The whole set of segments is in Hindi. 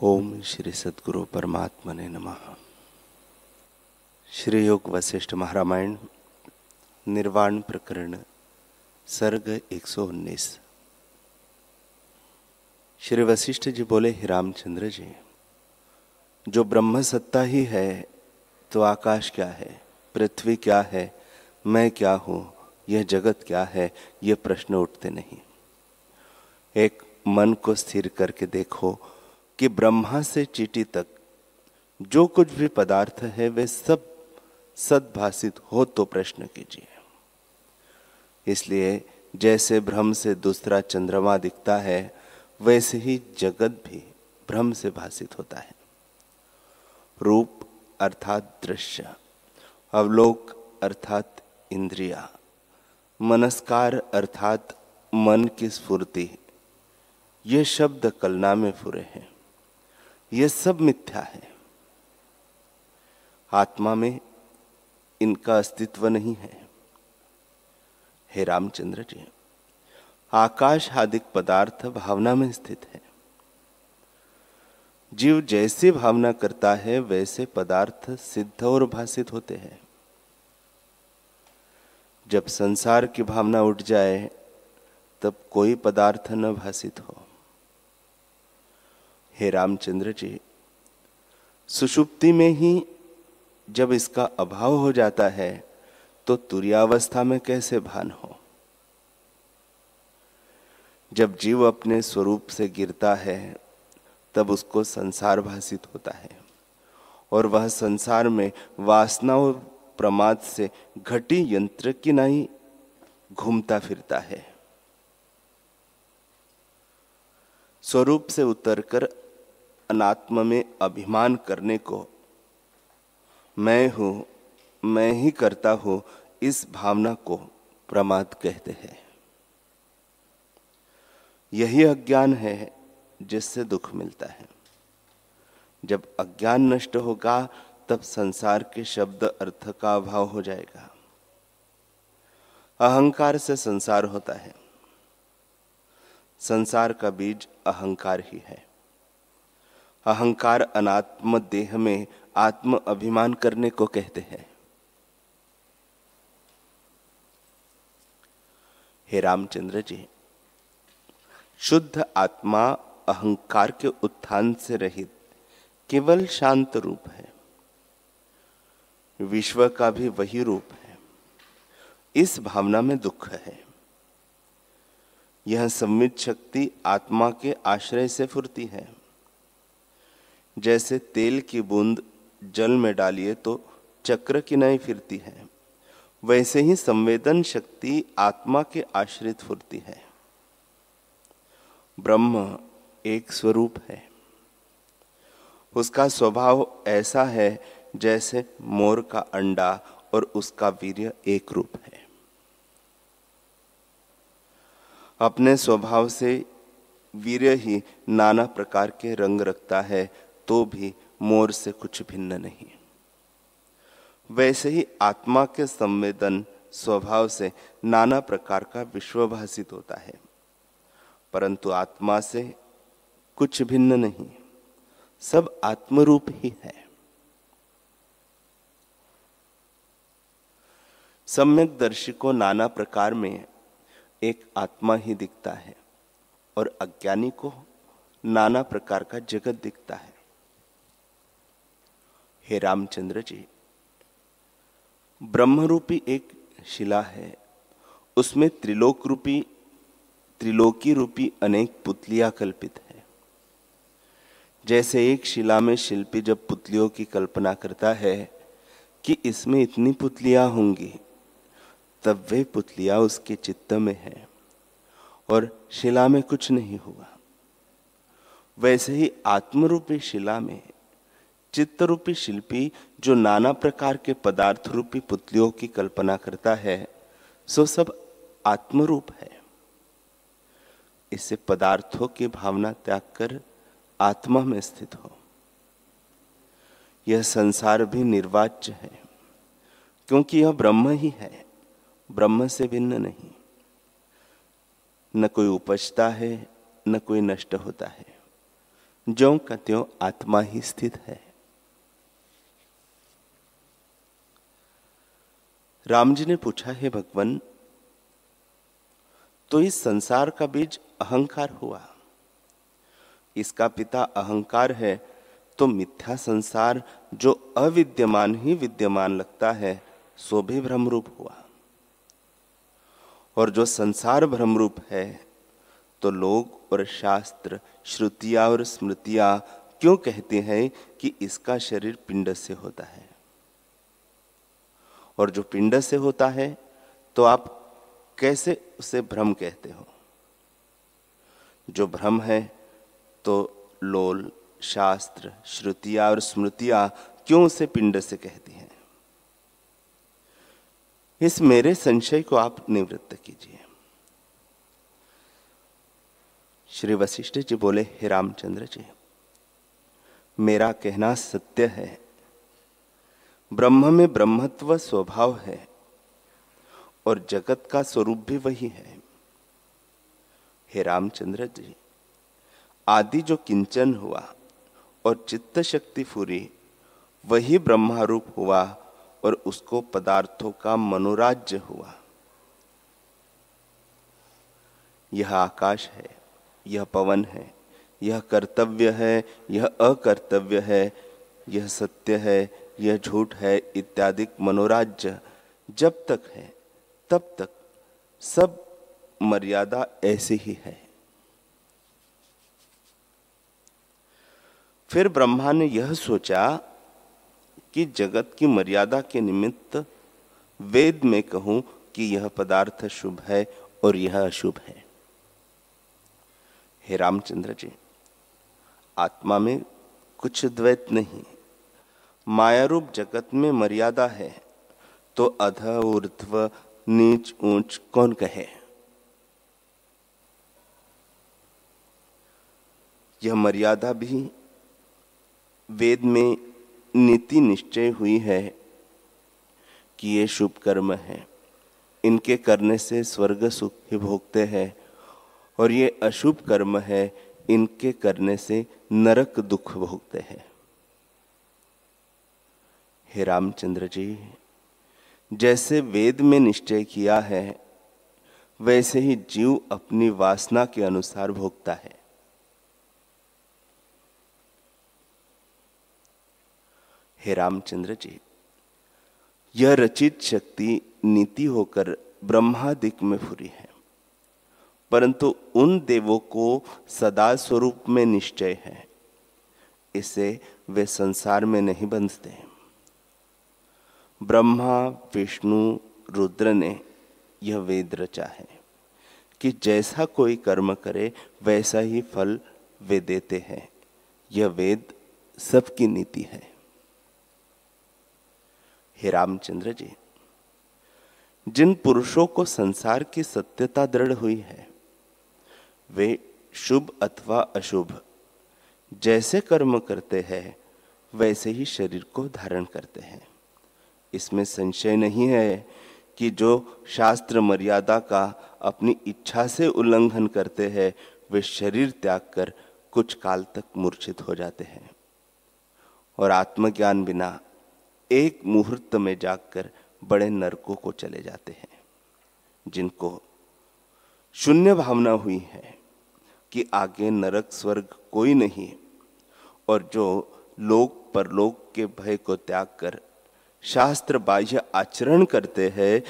ओम श्री सद्गुरु परमात्मने नमः। श्री योग वशिष्ठ महारामायण निर्वाण प्रकरण सर्ग 119। श्री वशिष्ठ जी बोले, हे रामचंद्र जी, जो ब्रह्म सत्ता ही है तो आकाश क्या है, पृथ्वी क्या है, मैं क्या हूं, यह जगत क्या है, ये प्रश्न उठते नहीं। एक मन को स्थिर करके देखो कि ब्रह्मा से चींटी तक जो कुछ भी पदार्थ है वे सब सद्भासित हो तो प्रश्न कीजिए। इसलिए जैसे भ्रम से दूसरा चंद्रमा दिखता है वैसे ही जगत भी भ्रम से भासित होता है। रूप अर्थात दृश्य, अवलोक अर्थात इंद्रिया, मनस्कार अर्थात मन की स्फूर्ति, ये शब्द कलना में फुरे हैं। ये सब मिथ्या है। आत्मा में इनका अस्तित्व नहीं है। हे रामचंद्र जी, आकाश आदि पदार्थ भावना में स्थित है। जीव जैसी भावना करता है वैसे पदार्थ सिद्ध और भासित होते हैं। जब संसार की भावना उठ जाए तब कोई पदार्थ न भासित हो। हे रामचंद्र जी, सुषुप्ति में ही जब इसका अभाव हो जाता है तो तुर्यावस्था में कैसे भान हो। जब जीव अपने स्वरूप से गिरता है तब उसको संसार भासित होता है और वह संसार में वासना और प्रमाद से घटी यंत्र की नाई घूमता फिरता है। स्वरूप से उतरकर अनात्म में अभिमान करने को मैं हूं, मैं ही करता हूं, इस भावना को प्रमाद कहते हैं। यही अज्ञान है जिससे दुख मिलता है। जब अज्ञान नष्ट होगा तब संसार के शब्द अर्थ का अभाव हो जाएगा। अहंकार से संसार होता है। संसार का बीज अहंकार ही है। अहंकार अनात्म देह में आत्म अभिमान करने को कहते हैं। हे रामचंद्र जी, शुद्ध आत्मा अहंकार के उत्थान से रहित केवल शांत रूप है। विश्व का भी वही रूप है। इस भावना में दुख है। यह संवित शक्ति आत्मा के आश्रय से फुरती है। जैसे तेल की बूंद जल में डालिए तो चक्र की नाई फिरती है, वैसे ही संवेदन शक्ति आत्मा के आश्रित फुरती है। ब्रह्म एक स्वरूप है। उसका स्वभाव ऐसा है जैसे मोर का अंडा और उसका वीर्य एक रूप है। अपने स्वभाव से वीर्य ही नाना प्रकार के रंग रखता है तो भी मोर से कुछ भिन्न नहीं। वैसे ही आत्मा के संवेदन स्वभाव से नाना प्रकार का विश्व भासित होता है, परंतु आत्मा से कुछ भिन्न नहीं, सब आत्मरूप ही है। सम्यक दर्शी को नाना प्रकार में एक आत्मा ही दिखता है और अज्ञानी को नाना प्रकार का जगत दिखता है। हे रामचंद्र जी, ब्रह्मरूपी एक शिला है। उसमें त्रिलोकी रूपी अनेक पुतलियां कल्पित है। जैसे एक शिला में शिल्पी जब पुतलियों की कल्पना करता है कि इसमें इतनी पुतलियां होंगी, तब वे पुतलियां उसके चित्त में है और शिला में कुछ नहीं हुआ। वैसे ही आत्मरूपी शिला में चित्तरूपी शिल्पी जो नाना प्रकार के पदार्थ रूपी पुतलियों की कल्पना करता है, सो सब आत्मरूप है। इससे पदार्थों की भावना त्याग कर आत्मा में स्थित हो। यह संसार भी निर्वाच्य है, क्योंकि यह ब्रह्म ही है, ब्रह्म से भिन्न नहीं। न कोई उपजता है न कोई नष्ट होता है। ज्यों का त्यों आत्मा ही स्थित है। राम जी ने पूछा, है भगवान, तो इस संसार का बीज अहंकार हुआ, इसका पिता अहंकार है, तो मिथ्या संसार जो अविद्यमान ही विद्यमान लगता है सो भी भ्रमरूप हुआ। और जो संसार भ्रमरूप है तो लोग और शास्त्र, श्रुतियां और स्मृतियां क्यों कहते हैं कि इसका शरीर पिंड से होता है। और जो पिंड से होता है तो आप कैसे उसे भ्रम कहते हो। जो भ्रम है तो लोल, शास्त्र, श्रुतियां और स्मृतियां क्यों उसे पिंड से कहती हैं। इस मेरे संशय को आप निवृत्त कीजिए। श्री वशिष्ठ जी बोले, हे रामचंद्र जी, मेरा कहना सत्य है। ब्रह्म में ब्रह्मत्व स्वभाव है और जगत का स्वरूप भी वही है। हे रामचंद्र जी, आदि जो किंचन हुआ और चित्त शक्ति फूरी वही ब्रह्मारूप हुआ और उसको पदार्थों का मनोराज्य हुआ। यह आकाश है, यह पवन है, यह कर्तव्य है, यह अकर्तव्य है, यह सत्य है, यह झूठ है इत्यादि मनोराज्य जब तक है तब तक सब मर्यादा ऐसी ही है। फिर ब्रह्मा ने यह सोचा कि जगत की मर्यादा के निमित्त वेद में कहूं कि यह पदार्थ शुभ है और यह अशुभ है। हे रामचंद्र जी, आत्मा में कुछ द्वैत नहीं। मायारूप जगत में मर्यादा है तो अध, ऊर्ध्व, नीच, ऊंच कौन कहे। यह मर्यादा भी वेद में नीति निश्चय हुई है कि ये शुभ कर्म है, इनके करने से स्वर्ग सुख ही भोगते हैं, और ये अशुभ कर्म है, इनके करने से नरक दुख भोगते हैं। हे रामचंद्र जी, जैसे वेद में निश्चय किया है वैसे ही जीव अपनी वासना के अनुसार भोगता है। हे रामचंद्र जी, यह रचित शक्ति नीति होकर ब्रह्मादिक में फुरी है, परंतु उन देवों को सदा स्वरूप में निश्चय है, इसे वे संसार में नहीं बंधते। ब्रह्मा, विष्णु, रुद्र ने यह वेद रचा है कि जैसा कोई कर्म करे वैसा ही फल वे देते हैं। यह वेद सबकी नीति है। हे रामचंद्र जी, जिन पुरुषों को संसार की सत्यता दृढ़ हुई है वे शुभ अथवा अशुभ जैसे कर्म करते हैं वैसे ही शरीर को धारण करते हैं। इसमें संशय नहीं है कि जो शास्त्र मर्यादा का अपनी इच्छा से उल्लंघन करते हैं वे शरीर त्याग कर कुछ काल तक मूर्छित हो जाते हैं और आत्मज्ञान बिना एक मुहूर्त में जागकर बड़े नरकों को चले जाते हैं। जिनको शून्य भावना हुई है कि आगे नरक स्वर्ग कोई नहीं, और जो लोक परलोक के भय को त्याग कर शास्त्र बाह्य आचरण करते हैं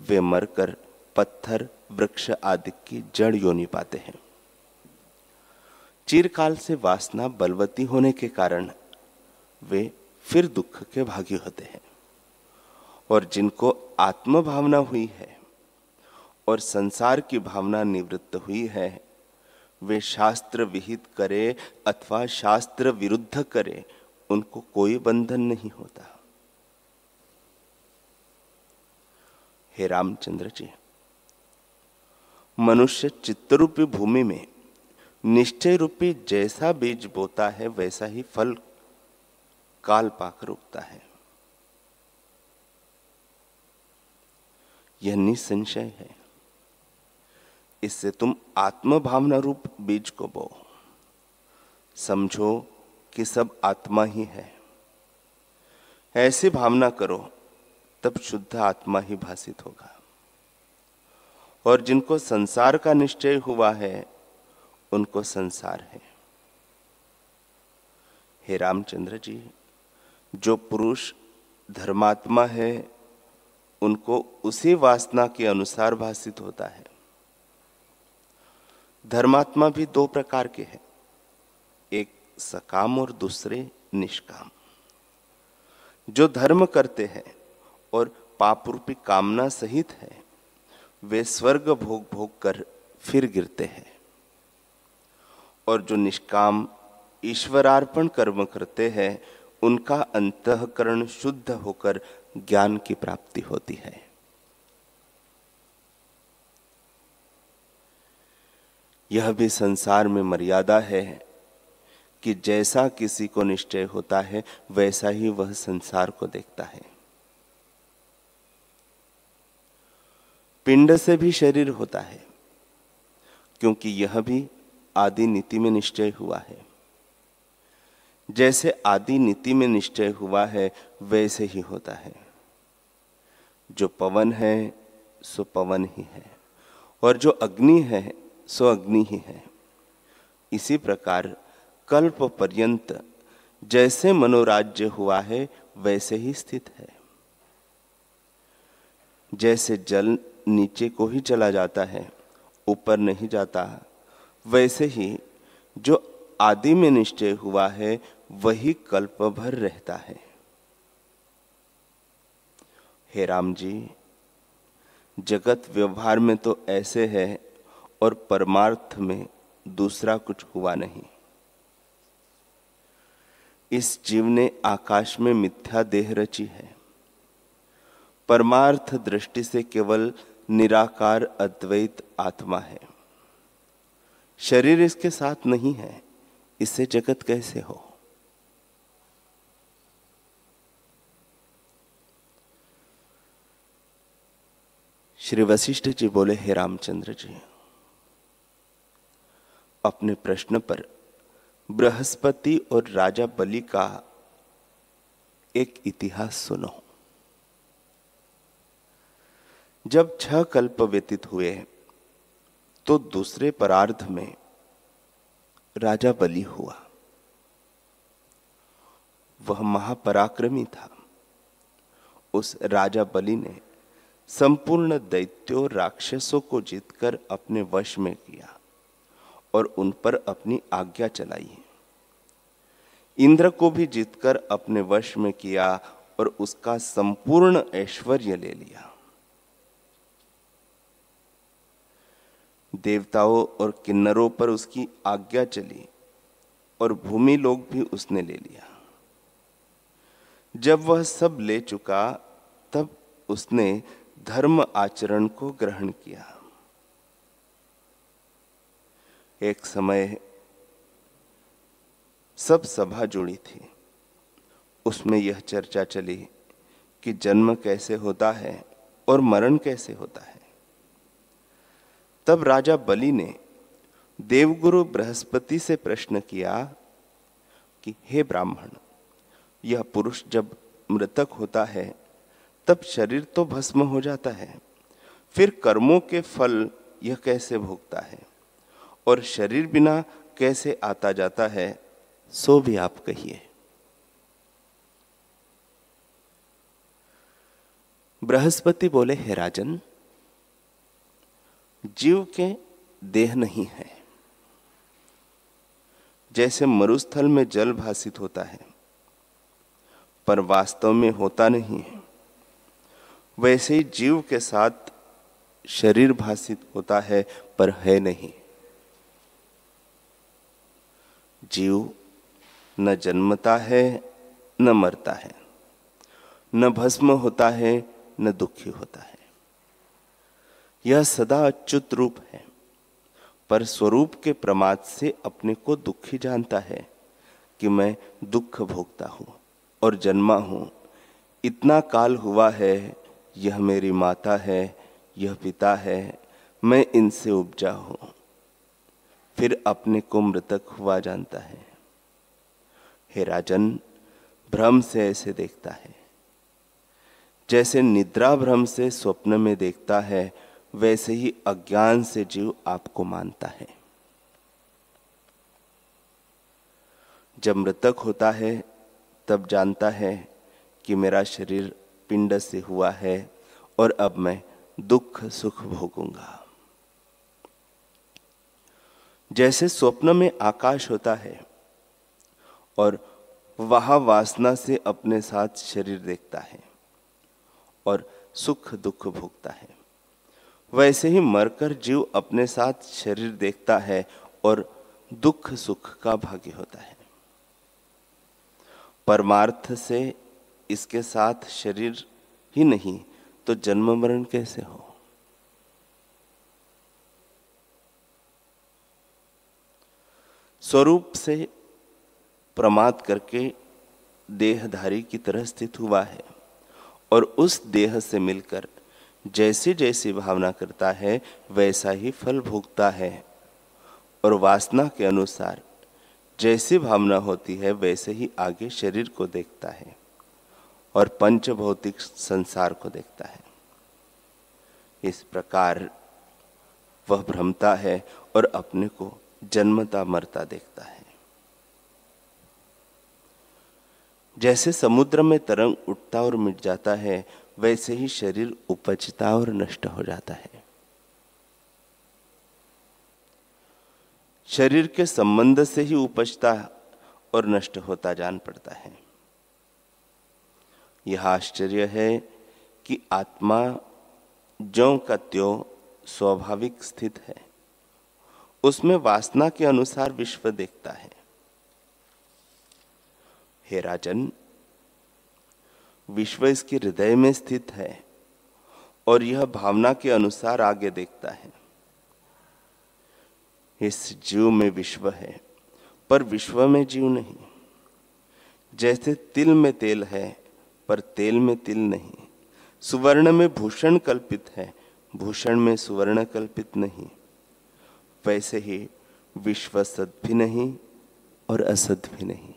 वे मरकर पत्थर, वृक्ष आदि की जड़ योनि पाते हैं। चिरकाल से वासना बलवती होने के कारण वे फिर दुख के भागी होते हैं, और जिनको आत्म भावना हुई है और संसार की भावना निवृत्त हुई है वे शास्त्र विहित करे अथवा शास्त्र विरुद्ध करे उनको कोई बंधन नहीं होता। हे रामचंद्र जी, मनुष्य चित्तरूपी भूमि में निश्चय रूपी जैसा बीज बोता है वैसा ही फल काल पाकर उगता है। यह निसंशय है। इससे तुम आत्म भावना रूप बीज को बो। समझो कि सब आत्मा ही है। ऐसी भावना करो, तब शुद्ध आत्मा ही भासित होगा। और जिनको संसार का निश्चय हुआ है, उनको संसार है। हे रामचंद्र जी, जो पुरुष धर्मात्मा है, उनको उसी वासना के अनुसार भासित होता है। धर्मात्मा भी दो प्रकार के हैं, एक सकाम और दूसरे निष्काम। जो धर्म करते हैं और पाप रूपी कामना सहित है, वे स्वर्ग भोग भोग कर फिर गिरते हैं। और जो निष्काम ईश्वरार्पण कर्म करते हैं, उनका अंतःकरण शुद्ध होकर ज्ञान की प्राप्ति होती है। यह भी संसार में मर्यादा है कि जैसा किसी को निश्चय होता है, वैसा ही वह संसार को देखता है। पिंड से भी शरीर होता है, क्योंकि यह भी आदि नीति में निश्चय हुआ है। जैसे आदि नीति में निश्चय हुआ है, वैसे ही होता है। जो पवन है सो पवन ही है, और जो अग्नि है सो अग्नि ही है। इसी प्रकार कल्प पर्यंत जैसे मनोराज्य हुआ है, वैसे ही स्थित है। जैसे जल नीचे को ही चला जाता है, ऊपर नहीं जाता, वैसे ही जो आदि में निश्चय हुआ है, वही कल्प भर रहता है। हे राम जी, जगत व्यवहार में तो ऐसे है, और परमार्थ में दूसरा कुछ हुआ नहीं। इस जीव ने आकाश में मिथ्या देह रची है। परमार्थ दृष्टि से केवल निराकार अद्वैत आत्मा है। शरीर इसके साथ नहीं है, इससे जगत कैसे हो? श्री वशिष्ठ जी बोले, हे रामचंद्र जी, अपने प्रश्न पर बृहस्पति और राजा बलि का एक इतिहास सुनो। जब 6 कल्प व्यतीत हुए, तो दूसरे परार्ध में राजा बलि हुआ। वह महापराक्रमी था। उस राजा बलि ने संपूर्ण दैत्यों राक्षसों को जीतकर अपने वश में किया और उन पर अपनी आज्ञा चलाई। इंद्र को भी जीतकर अपने वश में किया और उसका संपूर्ण ऐश्वर्य ले लिया। देवताओं और किन्नरों पर उसकी आज्ञा चली और भूमि लोक भी उसने ले लिया। जब वह सब ले चुका, तब उसने धर्म आचरण को ग्रहण किया। एक समय सब सभा जुड़ी थी। उसमें यह चर्चा चली कि जन्म कैसे होता है और मरण कैसे होता है। तब राजा बलि ने देवगुरु बृहस्पति से प्रश्न किया कि हे ब्राह्मण, यह पुरुष जब मृतक होता है, तब शरीर तो भस्म हो जाता है, फिर कर्मों के फल यह कैसे भोगता है और शरीर बिना कैसे आता जाता है, सो भी आप कहिए। बृहस्पति बोले, हे राजन, जीव के देह नहीं है। जैसे मरुस्थल में जल भासित होता है पर वास्तव में होता नहीं है, वैसे ही जीव के साथ शरीर भासित होता है पर है नहीं। जीव न जन्मता है न मरता है, न भस्म होता है न दुखी होता है। यह सदा अच्युत रूप है, पर स्वरूप के प्रमाद से अपने को दुखी जानता है कि मैं दुख भोगता हूं और जन्मा हूं। इतना काल हुआ है, यह मेरी माता है, यह पिता है, मैं इनसे उपजा हूं। फिर अपने को मृतक हुआ जानता है। हे राजन, भ्रम से ऐसे देखता है। जैसे निद्रा भ्रम से स्वप्न में देखता है, वैसे ही अज्ञान से जीव आपको मानता है। जब मृतक होता है तब जानता है कि मेरा शरीर पिंड से हुआ है और अब मैं दुख सुख भोगूंगा। जैसे स्वप्न में आकाश होता है और वह वासना से अपने साथ शरीर देखता है और सुख दुख भोगता है, वैसे ही मरकर जीव अपने साथ शरीर देखता है और दुख सुख का भागी होता है। परमार्थ से इसके साथ शरीर ही नहीं तो जन्म मरण कैसे हो। स्वरूप से प्रमाद करके देहधारी की तरह स्थित हुआ है और उस देह से मिलकर जैसी जैसी भावना करता है वैसा ही फल भोगता है और वासना के अनुसार जैसी भावना होती है वैसे ही आगे शरीर को देखता है और पंच भौतिक संसार को देखता है। इस प्रकार वह भ्रमता है और अपने को जन्मता मरता देखता है। जैसे समुद्र में तरंग उठता और मिट जाता है, वैसे ही शरीर उपजता और नष्ट हो जाता है। शरीर के संबंध से ही उपजता और नष्ट होता जान पड़ता है। यह आश्चर्य है कि आत्मा ज्यों का त्यों स्वाभाविक स्थित है, उसमें वासना के अनुसार विश्व देखता है। हे राजन, विश्व इसके हृदय में स्थित है और यह भावना के अनुसार आगे देखता है। इस जीव में विश्व है पर विश्व में जीव नहीं। जैसे तिल में तेल है पर तेल में तिल नहीं, सुवर्ण में भूषण कल्पित है, भूषण में सुवर्ण कल्पित नहीं, वैसे ही विश्व सत भी नहीं और असत भी नहीं।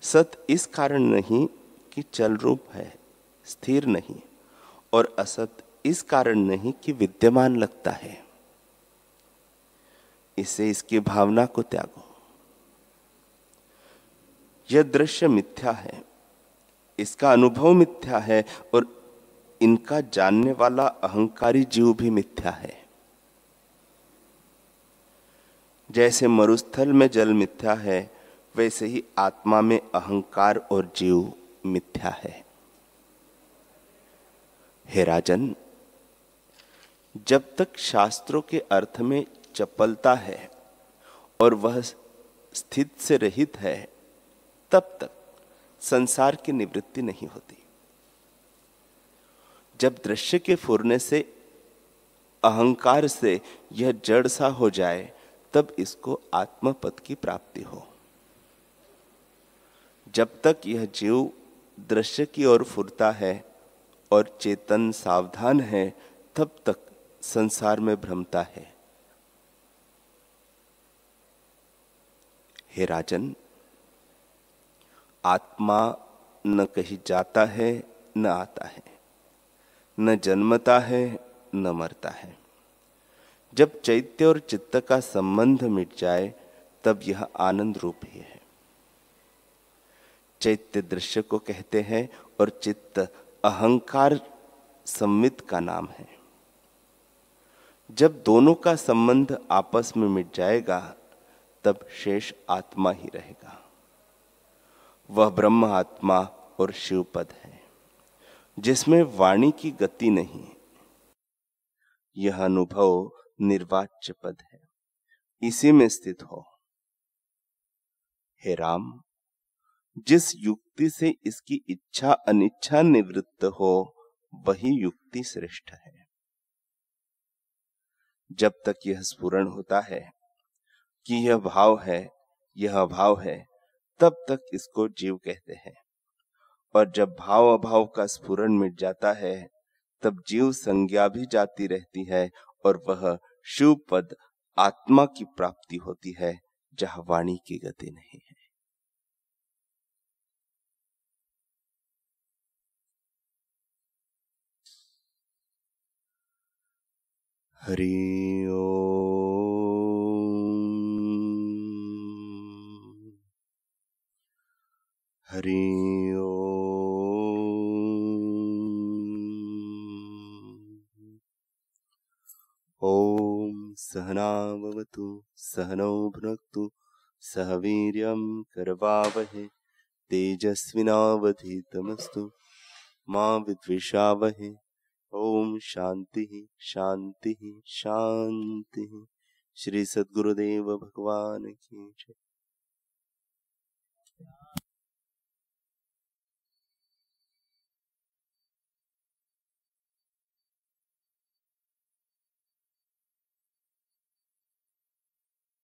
सत इस कारण नहीं कि चल रूप है, स्थिर नहीं, और असत इस कारण नहीं कि विद्यमान लगता है। इससे इसकी भावना को त्यागो। यह दृश्य मिथ्या है, इसका अनुभव मिथ्या है और इनका जानने वाला अहंकारी जीव भी मिथ्या है। जैसे मरुस्थल में जल मिथ्या है, वैसे ही आत्मा में अहंकार और जीव मिथ्या है। हे राजन, जब तक शास्त्रों के अर्थ में चपलता है और वह स्थित से रहित है, तब तक संसार की निवृत्ति नहीं होती। जब दृश्य के फुरने से अहंकार से यह जड़ सा हो जाए, तब इसको आत्मपद की प्राप्ति हो। जब तक यह जीव दृश्य की ओर फुरता है और चेतन सावधान है, तब तक संसार में भ्रमता है। हे राजन, आत्मा न कहीं जाता है न आता है, न जन्मता है न मरता है। जब चैत्य और चित्त का संबंध मिट जाए, तब यह आनंद रूप ही है। चैत्य दृश्य को कहते हैं और चित्त अहंकार संवित का नाम है। जब दोनों का संबंध आपस में मिट जाएगा, तब शेष आत्मा ही रहेगा। वह ब्रह्म आत्मा और शिवपद है, जिसमें वाणी की गति नहीं। यह अनुभव निर्वाच्य पद है, इसी में स्थित हो। हे राम, जिस युक्ति से इसकी इच्छा अनिच्छा निवृत्त हो, वही युक्ति श्रेष्ठ है। जब तक यह स्फुरण होता है कि यह भाव है, यह अभाव है, तब तक इसको जीव कहते हैं। और जब भाव अभाव का स्फुरण मिट जाता है, तब जीव संज्ञा भी जाती रहती है और वह शिव पद आत्मा की प्राप्ति होती है, जहां वाणी की गति नहीं है। हरि ओम। हरि ओम। ओम सहना भवतु सहनौ भुनक्तु सह वीर्यं करवावहै तेजस्विनावधीतमस्तु मा विद्विषावहै। ओम शांति शांति शांति। श्री सद्गुरुदेव भगवान की जय।